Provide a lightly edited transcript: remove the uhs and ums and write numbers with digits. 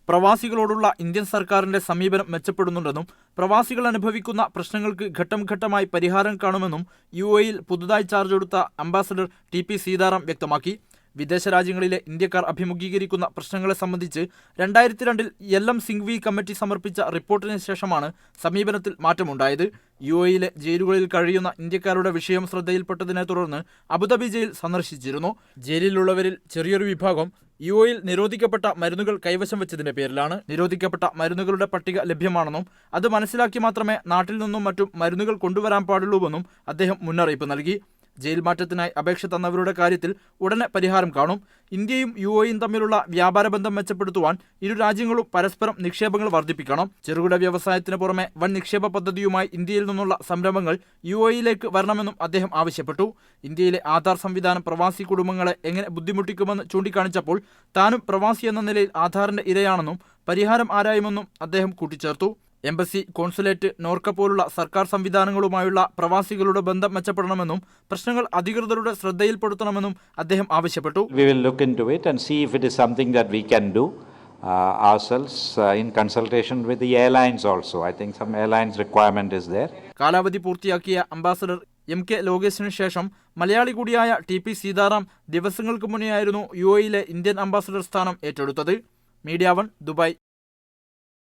പ്രവാസികളോടുള്ള Indian സർക്കാരിന്റെ സമീപനം മെച്ചപ്പെടുന്നുണ്ടെന്നും പ്രവാസികൾ അനുഭവിക്കുന്ന പ്രശ്നങ്ങൾക്ക് ഘട്ടം ഘട്ടമായി പരിഹാരം കാണുമെന്നും UAE-യിൽ പുതുതായി ചാർജ് എടുത്ത അംബാസഡർ TP സീതാറാം വ്യക്തമാക്കി. വിദേശ രാജ്യങ്ങളിലെ ഇന്ത്യക്കാർ അഭിമുഖീകരിക്കുന്ന പ്രശ്നങ്ങളെ സംബന്ധിച്ച് 2002 LM സിംഗ്വി കമ്മിറ്റി സമർപ്പിച്ച റിപ്പോർട്ടിന് ശേഷമാണ് സമീപനത്തിൽ മാറ്റമുണ്ടായത്. UAE-യിലെ ജയിലുകളിൽ കഴിയുന്ന ഇന്ത്യക്കാരുടെ വിഷയം ശ്രദ്ധയിൽപ്പെട്ടതിനെ തുടർന്ന് അബുദാബി ജയിൽ സന്ദർശിച്ചിരുന്നു. ജയിലിലുള്ളവരിൽ ചെറിയൊരു വിഭാഗം UAE-യിൽ നിരോധിക്കപ്പെട്ട മരുന്നുകൾ കൈവശം വെച്ചതിന്റെ പേരിലാണ്. നിരോധിക്കപ്പെട്ട മരുന്നുകളുടെ പട്ടിക ലഭ്യമാണെന്നും അത് മനസ്സിലാക്കി മാത്രമേ നാട്ടിൽ നിന്നും മറ്റും മരുന്നുകൾ കൊണ്ടുവരാൻ പാടുള്ളൂവെന്നും അദ്ദേഹം മുന്നറിയിപ്പ് നൽകി. ജയിൽ മാറ്റത്തിനായി അപേക്ഷ തന്നവരുടെ കാര്യത്തിൽ ഉടനെ പരിഹാരം കാണും. ഇന്ത്യയും UAE-യും തമ്മിലുള്ള വ്യാപാര ബന്ധം മെച്ചപ്പെടുത്തുവാൻ ഇരു രാജ്യങ്ങളും പരസ്പരം നിക്ഷേപങ്ങൾ വർദ്ധിപ്പിക്കണം. ചെറുകിട വ്യവസായത്തിന് പുറമെ വൻ നിക്ഷേപ പദ്ധതിയുമായി ഇന്ത്യയിൽ നിന്നുള്ള സംരംഭങ്ങൾ UAE-യിലേക്ക് വരണമെന്നും അദ്ദേഹം ആവശ്യപ്പെട്ടു. ഇന്ത്യയിലെ ആധാർ സംവിധാനം പ്രവാസി കുടുംബങ്ങളെ എങ്ങനെ ബുദ്ധിമുട്ടിക്കുമെന്ന് ചൂണ്ടിക്കാണിച്ചപ്പോൾ താനും പ്രവാസി എന്ന നിലയിൽ ആധാറിന്റെ ഇരയാണെന്നും പരിഹാരം ആരായുമെന്നും അദ്ദേഹം കൂട്ടിച്ചേർത്തു. എംബസി, കോൺസുലേറ്റ്, നോർക്ക പോലുള്ള സർക്കാർ സംവിധാനങ്ങളുമായുള്ള പ്രവാസികളുടെ ബന്ധം മെച്ചപ്പെടണമെന്നും പ്രശ്നങ്ങൾ അധികൃതരുടെ ശ്രദ്ധയിൽപ്പെടുത്തണമെന്നും അദ്ദേഹം ആവശ്യപ്പെട്ടു. We will look into it and see if it is something that we can do ourselves in consultation with the airlines also. I think some airlines requirement is there. കാലാവധി പൂർത്തിയാക്കിയ അംബാസഡർ MK ലോകേഷിന് ശേഷം മലയാളി കൂടിയായ TP Sitaram ദിവസങ്ങൾക്ക് മുന്നെയായിരുന്നു UAE-യിലെ Indian ambassador സ്ഥാനം ഏറ്റെടുത്തത്. Media 1 Dubai.